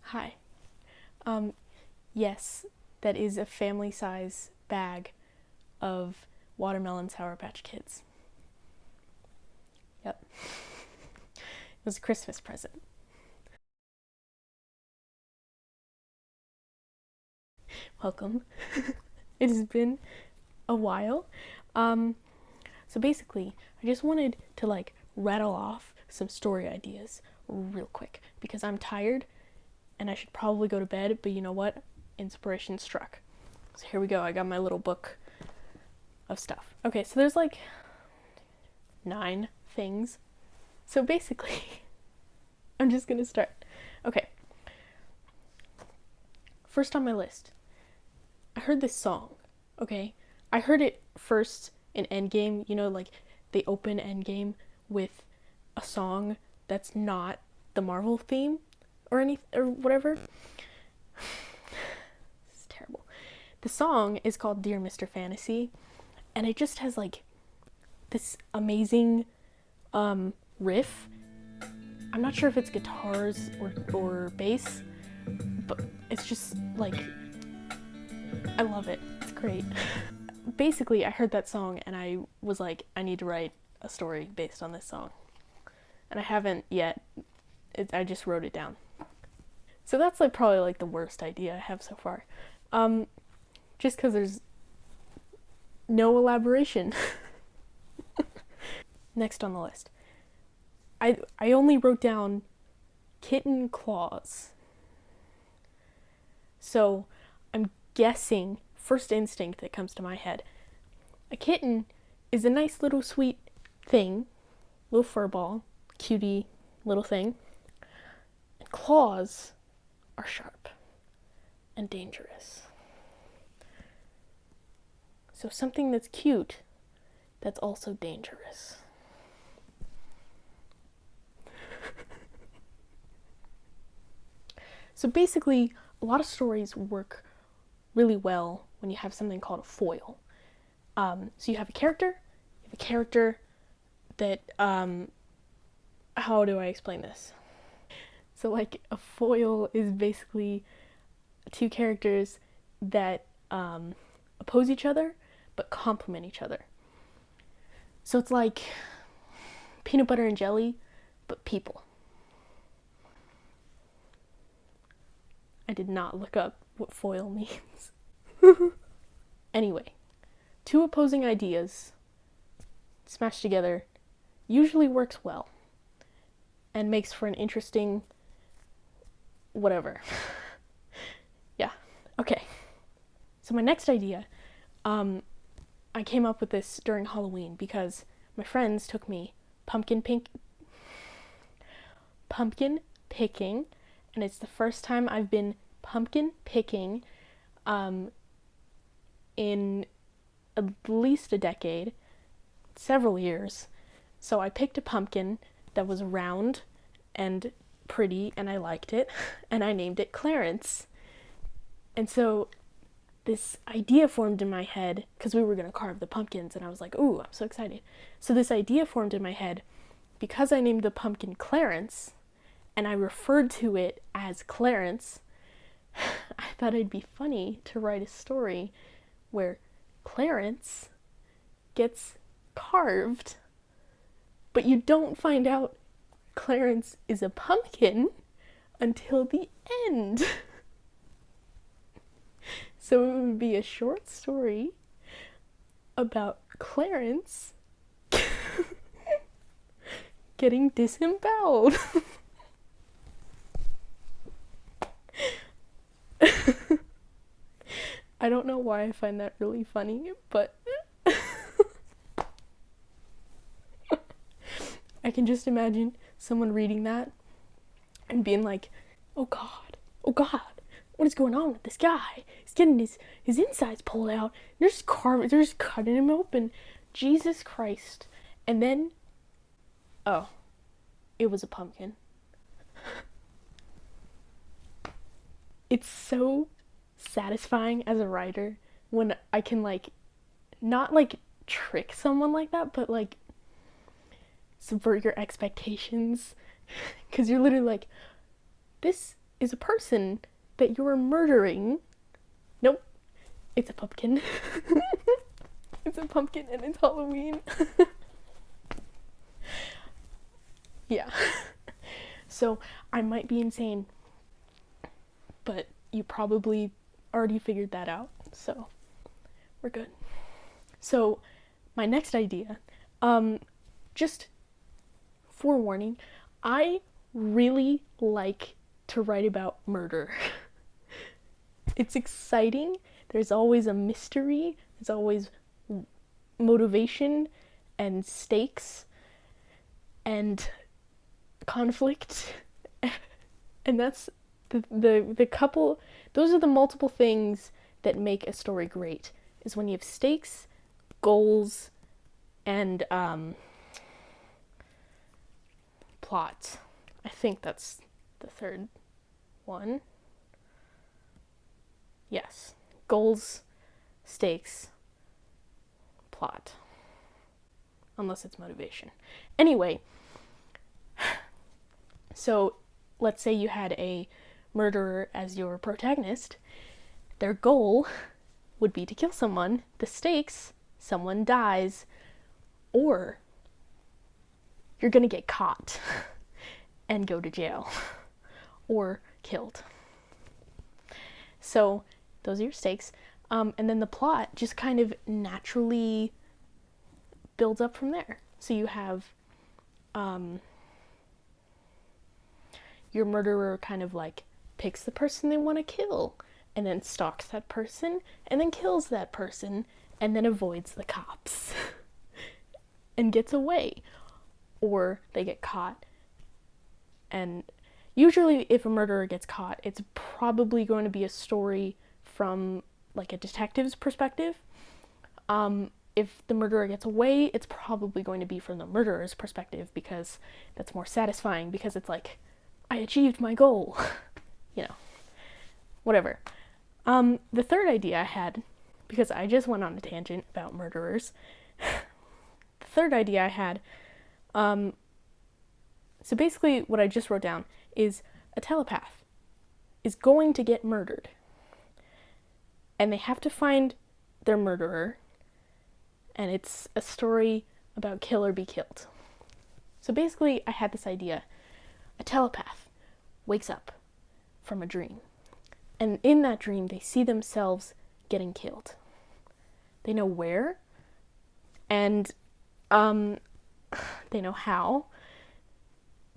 Hi. Um, yes, that is a family size bag of watermelon Sour Patch Kids. Yep. It was a Christmas present. Welcome. It has been a while. Um, so basically, I just wanted to rattle off some story ideas real quick because I'm tired and I should probably go to bed, but you know what? Inspiration struck. So here we go. I got my little book of stuff. Okay, so there's 9 things. So basically, I'm just gonna start. Okay, first on my list, I heard this song. Okay, I heard it first in Endgame. They open Endgame with a song that's not the Marvel theme or any or whatever. It's terrible. The song is called Dear Mr. Fantasy, and it just has this amazing riff. I'm not sure if it's guitars or bass, but it's just I love it. It's great. Basically, I heard that song and I was like, I need to write a story based on this song. And I haven't yet. I just wrote it down. So that's probably the worst idea I have so far. Um, just because there's no elaboration. Next on the list. I only wrote down kitten claws. So I'm guessing, first instinct that comes to my head, a kitten is a nice little sweet thing, little fur ball, cutie little thing. And claws are sharp and dangerous. So something that's cute that's also dangerous. So basically, a lot of stories work really well when you have something called a foil. So you have a character that, how do I explain this? So a foil is basically two characters that oppose each other but complement each other. So it's like peanut butter and jelly, but people. I did not look up what foil means. Anyway, two opposing ideas smashed together usually works well and makes for an interesting whatever. Yeah. Okay. So my next idea, I came up with this during Halloween because my friends took me pumpkin picking, and it's the first time I've been pumpkin picking in at least a decade, several years. So I picked a pumpkin that was round and pretty, and I liked it, and I named it Clarence. And so this idea formed in my head because we were going to carve the pumpkins, and I was like, ooh, I'm so excited. So this idea formed in my head because I named the pumpkin Clarence and I referred to it as Clarence. I thought it'd be funny to write a story where Clarence gets carved, but you don't find out Clarence is a pumpkin until the end. So it would be a short story about Clarence getting disemboweled. I don't know why I find that really funny, but I can just imagine someone reading that and being like, oh God, what is going on with this guy? He's getting his insides pulled out. They're just cutting him open. Jesus Christ. And then, oh, it was a pumpkin. It's so satisfying as a writer when I can not trick someone like that, but subvert your expectations. Because you're literally like, this is a person that you're murdering. Nope, it's a pumpkin. It's a pumpkin and it's Halloween. Yeah. So I might be insane, but you probably already figured that out, so we're good. So my next idea, just forewarning, I really like to write about murder. It's exciting. There's always a mystery. There's always motivation and stakes and conflict. And that's the couple, those are the multiple things that make a story great, is when you have stakes, goals, and plot. I think that's the third one. Yes. Goals, stakes, plot. Unless it's motivation. Anyway, so let's say you had a murderer as your protagonist. Their goal would be to kill someone. The stakes, someone dies, or you're gonna get caught and go to jail or killed. So those are your stakes. And then the plot just kind of naturally builds up from there. So you have your murderer kind of like picks the person they want to kill and then stalks that person and then kills that person and then avoids the cops and gets away. Or they get caught. And usually if a murderer gets caught, it's probably going to be a story from like a detective's perspective. If the murderer gets away, it's probably going to be from the murderer's perspective, because that's more satisfying, because it's like, I achieved my goal. You know, whatever. The third idea I had, because I just went on a tangent about murderers, the third idea I had, so basically what I just wrote down is a telepath is going to get murdered. And they have to find their murderer, and it's a story about kill or be killed. So basically I had this idea. A telepath wakes up from a dream, and in that dream they see themselves getting killed. They know where, and they know how,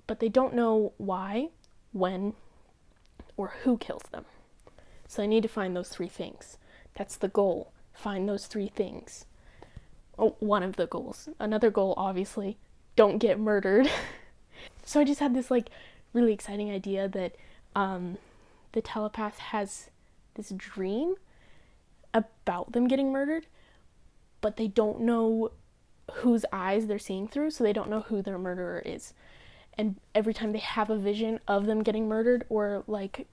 but they don't know why, when, or who kills them. So they need to find those three things. That's the goal. Find those three things. Oh, one of the goals. Another goal, obviously, don't get murdered. So I just had this like really exciting idea that the telepath has this dream about them getting murdered, but they don't know whose eyes they're seeing through, so they don't know who their murderer is. And every time they have a vision of them getting murdered, or like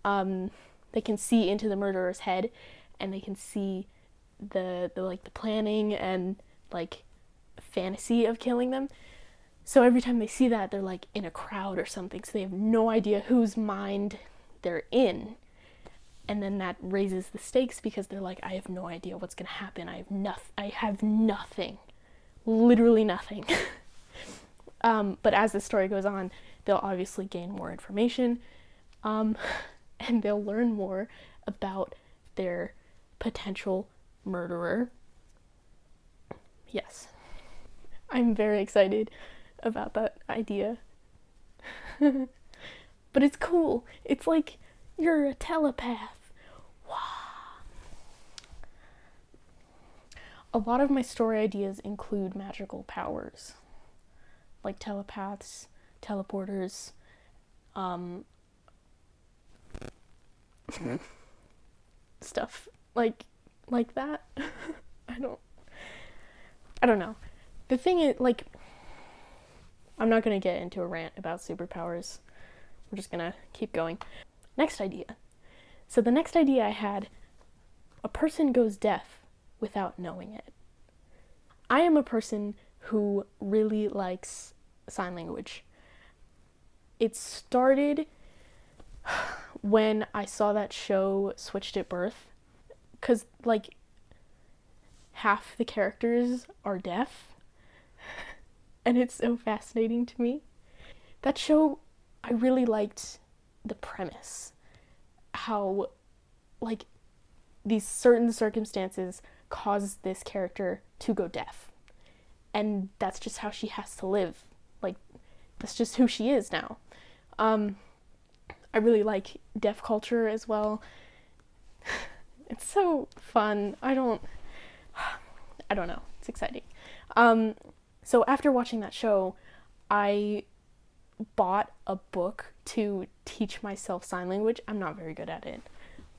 they can see into the murderer's head, and they can see the like the planning and like fantasy of killing them. So every time they see that, they're like in a crowd or something, so they have no idea whose mind they're in. And then that raises the stakes, because they're like, I have no idea what's gonna happen. I have nothing. Literally nothing. But as the story goes on, they'll obviously gain more information, and they'll learn more about their potential murderer. Yes. I'm very excited about that idea. But it's cool. It's like you're a telepath. Wow. A lot of my story ideas include magical powers, like telepaths, teleporters, stuff like that. I don't know. The thing is, like, I'm not gonna get into a rant about superpowers. We're just gonna keep going. Next idea. So the next idea I had, a person goes deaf without knowing it. I am a person who really likes sign language. It started when I saw that show Switched at Birth, because like half the characters are deaf, and it's so fascinating to me. That show, I really liked the premise. How, like, these certain circumstances cause this character to go deaf. And that's just how she has to live. Like, that's just who she is now. I really like deaf culture as well. It's so fun. I don't know. It's exciting. So after watching that show, I bought a book to teach myself sign language. I'm not very good at it,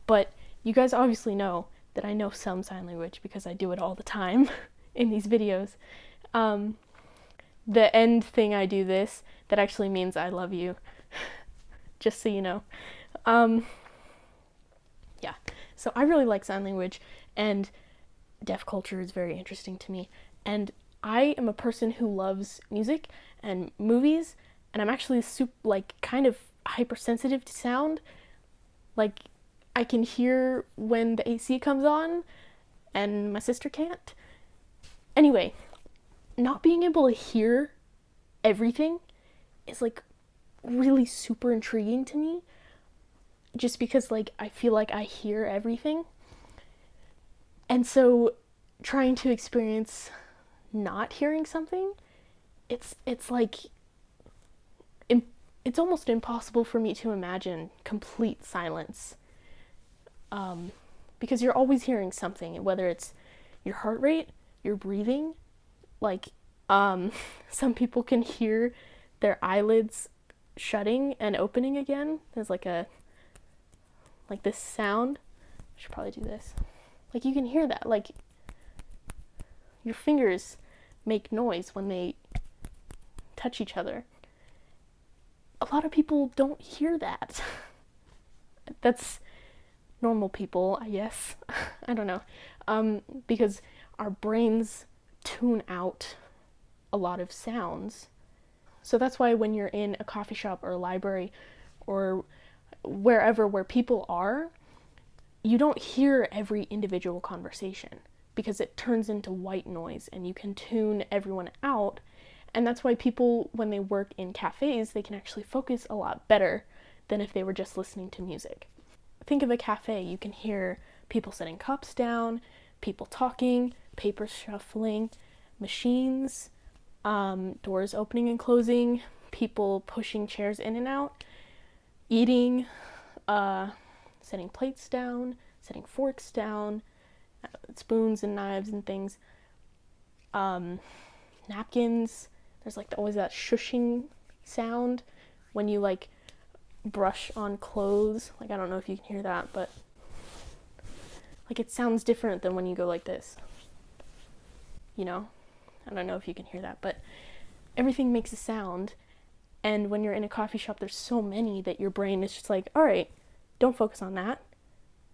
but you guys obviously know that I know some sign language because I do it all the time in these videos. The end thing I do this, that actually means I love you, just so you know. Yeah, so I really like sign language, and deaf culture is very interesting to me. And I am a person who loves music and movies, and I'm actually kind of hypersensitive to sound. Like, I can hear when the AC comes on, and my sister can't. Anyway, not being able to hear everything is like really super intriguing to me, just because like I feel like I hear everything. And so trying to experience not hearing something, it's like it's almost impossible for me to imagine complete silence, because you're always hearing something, whether it's your heart rate, your breathing. Like, some people can hear their eyelids shutting and opening again. There's like this sound. I should probably do this. Like, you can hear that. Like, your fingers make noise when they touch each other. A lot of people don't hear that. That's normal people, I guess. I don't know. Because our brains tune out a lot of sounds. So that's why when you're in a coffee shop or a library or wherever where people are, you don't hear every individual conversation because it turns into white noise and you can tune everyone out. And that's why people, when they work in cafes, they can actually focus a lot better than if they were just listening to music. Think of a cafe. You can hear people setting cups down, people talking, papers shuffling, machines, doors opening and closing, people pushing chairs in and out, eating, setting plates down, setting forks down, spoons and knives and things, napkins. There's like always that shushing sound when you like brush on clothes. Like, I don't know if you can hear that, but like it sounds different than when you go like this. You know? I don't know if you can hear that, but everything makes a sound. And when you're in a coffee shop, there's so many that your brain is just like, all right, don't focus on that.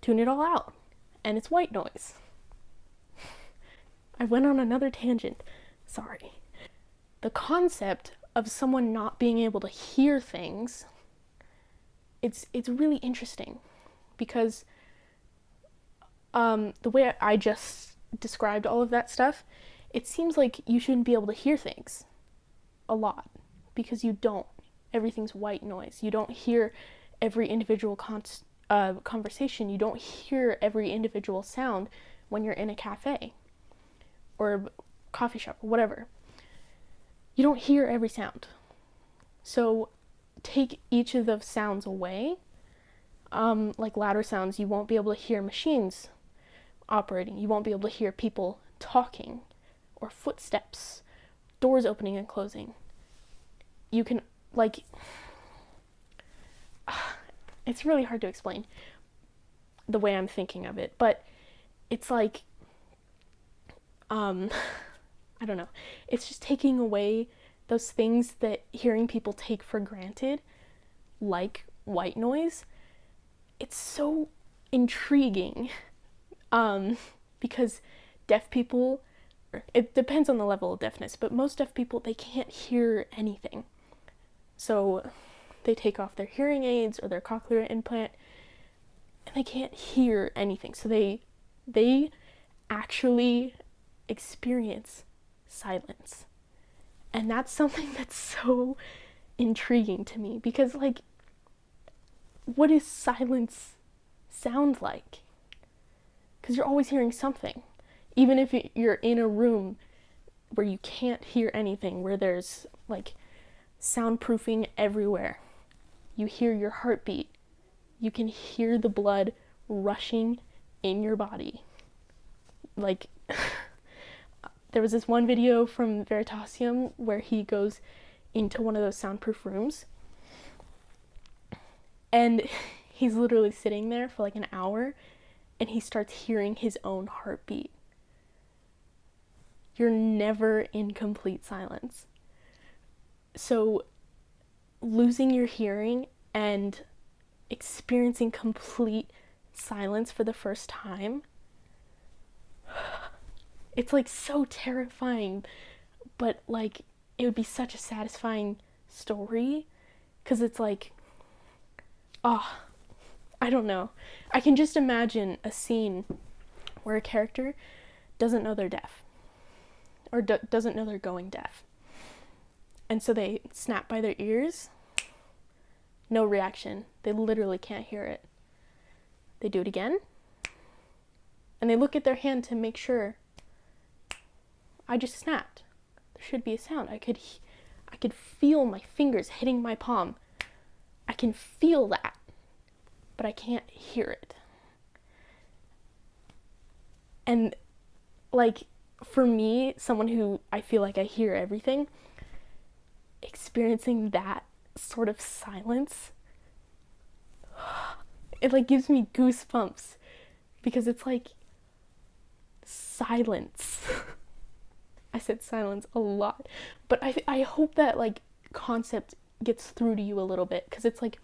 Tune it all out. And it's white noise. I went on another tangent. Sorry. The concept of someone not being able to hear things, it's really interesting because the way I just described all of that stuff, it seems like you shouldn't be able to hear things a lot because you don't. Everything's white noise. You don't hear every individual conversation. You don't hear every individual sound when you're in a cafe or coffee shop or whatever. You don't hear every sound. So take each of those sounds away. Like louder sounds, you won't be able to hear machines operating. You won't be able to hear people talking or footsteps, doors opening and closing. You can, like, it's really hard to explain the way I'm thinking of it, but it's like, I don't know. It's just taking away those things that hearing people take for granted, like white noise. It's so intriguing, because deaf people, it depends on the level of deafness, but most deaf people, they can't hear anything. So they take off their hearing aids or their cochlear implant and they can't hear anything. So they actually experience silence. And that's something that's so intriguing to me, because like, what does silence sound like? Because you're always hearing something. Even if you're in a room where you can't hear anything, where there's like soundproofing everywhere, you hear your heartbeat. You can hear the blood rushing in your body. Like, there was this one video from Veritasium where he goes into one of those soundproof rooms and he's literally sitting there for like an hour and he starts hearing his own heartbeat. You're never in complete silence. So losing your hearing and experiencing complete silence for the first time, it's like so terrifying, but like it would be such a satisfying story, because it's like, I don't know. I can just imagine a scene where a character doesn't know they're deaf, or doesn't know they're going deaf, and so they snap by their ears. No reaction. They literally can't hear it. They do it again, and they look at their hand to make sure. I just snapped. There should be a sound. I could feel my fingers hitting my palm. I can feel that, but I can't hear it. And like, for me, someone who I feel like I hear everything, experiencing that sort of silence, it like gives me goosebumps, because it's like silence. I said silence a lot, but I hope that like concept gets through to you a little bit, because it's like,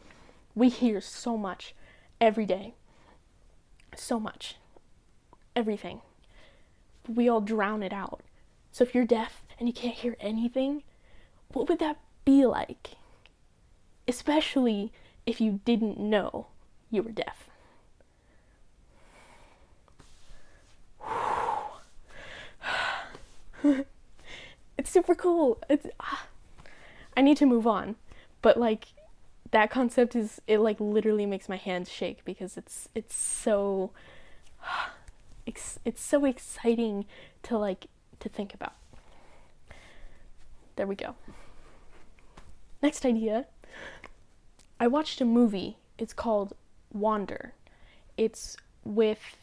we hear so much every day, so much, everything. We all drown it out. So if you're deaf and you can't hear anything, what would that be like? Especially if you didn't know you were deaf. It's super cool. I need to move on, but like, that concept it like literally makes my hands shake, because it's so it's so exciting to think about. There we go. Next idea. I watched a movie. It's called Wander. It's with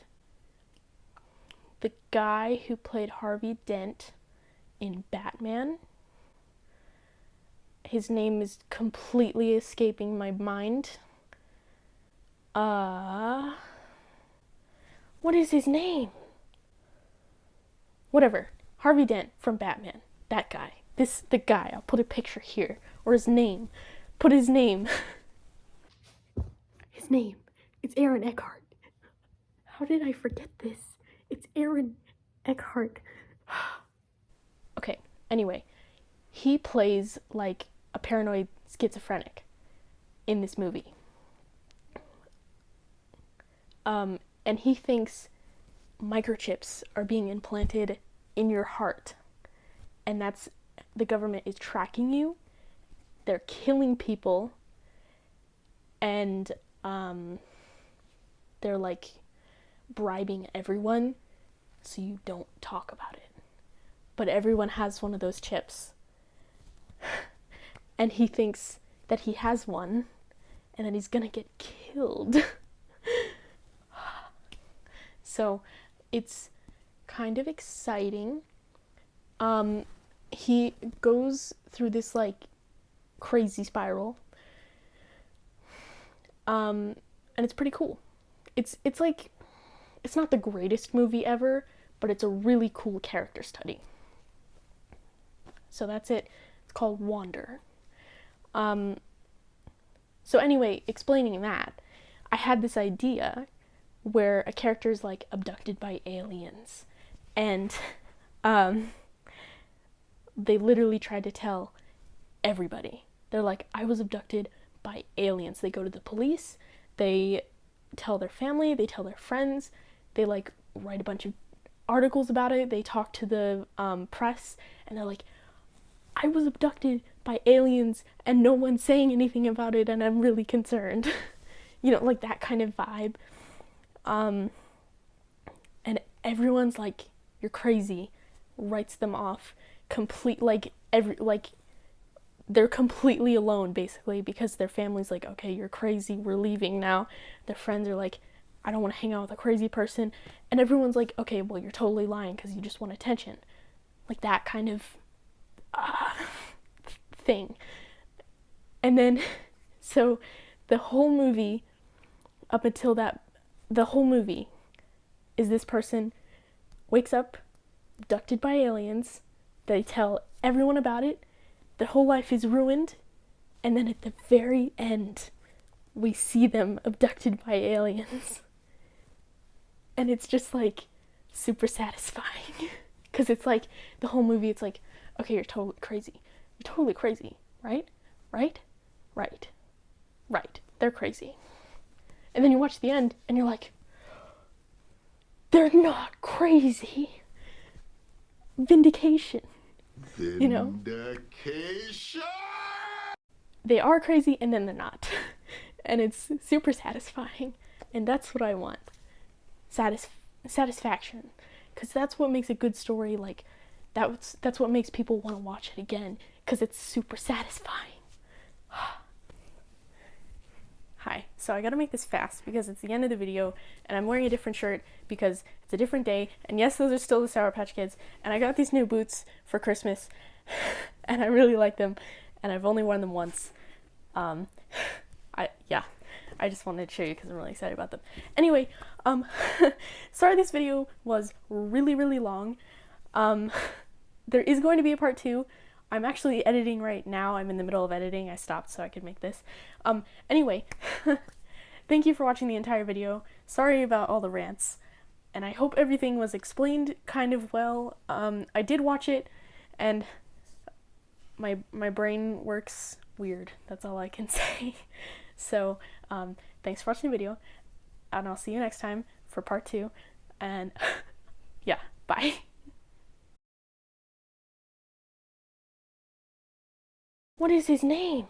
the guy who played Harvey Dent in Batman. His name is completely escaping my mind. What is his name? Whatever. Harvey Dent from Batman. That guy. The guy. I'll put a picture here. Or his name. Put his name. His name. It's Aaron Eckhart. How did I forget this? It's Aaron Eckhart. Okay, anyway. He plays like a paranoid schizophrenic in this movie. And he thinks microchips are being implanted in your heart. And that's, the government is tracking you. They're killing people. And they're like bribing everyone so you don't talk about it. But everyone has one of those chips. And he thinks that he has one and that he's gonna get killed. So it's kind of exciting. He goes through this like crazy spiral. And it's pretty cool. It's like, it's not the greatest movie ever, but it's a really cool character study. So that's it. It's called Wander. So anyway, explaining that, I had this idea where a character is like abducted by aliens, and they literally tried to tell everybody. They're like, I was abducted by aliens. They go to the police, they tell their family, they tell their friends, they like write a bunch of articles about it, they talk to the press, and they're like, I was abducted by aliens and no one's saying anything about it and I'm really concerned. You know, like that kind of vibe. And everyone's like, you're crazy, writes them off they're completely alone basically, because their family's like, okay, you're crazy, we're leaving now. Their friends are like, I don't want to hang out with a crazy person, and everyone's like, okay, well, you're totally lying because you just want attention. Like that kind of thing. And then so the whole movie is this person wakes up abducted by aliens, they tell everyone about it, their whole life is ruined, and then at the very end we see them abducted by aliens. And it's just like super satisfying. Because it's like the whole movie, it's like, okay, you're totally crazy. You're totally crazy, right? Right? Right. Right. They're crazy. And then you watch the end and you're like, they're not crazy. Vindication. You know? Vindication! They are crazy and then they're not. And it's super satisfying. And that's what I want. Satisfaction. Because that's what makes a good story, like, that's what makes people want to watch it again. Because it's super satisfying. Hi, so I gotta make this fast because it's the end of the video and I'm wearing a different shirt because it's a different day, and yes, those are still the Sour Patch Kids, and I got these new boots for Christmas and I really like them, and I've only worn them once. I just wanted to show you because I'm really excited about them. Anyway, sorry this video was really, really long. There is going to be a part 2. I'm actually editing right now. I'm in the middle of editing. I stopped so I could make this. Anyway, thank you for watching the entire video. Sorry about all the rants, and I hope everything was explained kind of well. I did watch it, and my brain works weird. That's all I can say. So, thanks for watching the video, and I'll see you next time for part 2, and yeah, bye. What is his name?